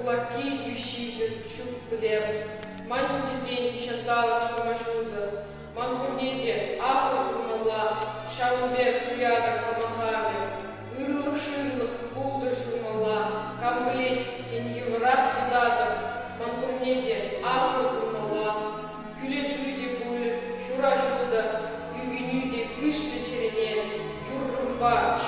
кулаки ющийся чук плем. Маньки день чаталык шамашуда. Мангурнеде ахыр курмала, шамбек куяда камахаме. Ырлых-шырлых булды шурмала, камблет тен еврах бедада. Мангурнеде ахыр курмала, күле жуйде булы, шура жуда, югенюде кышты черене, юррымба,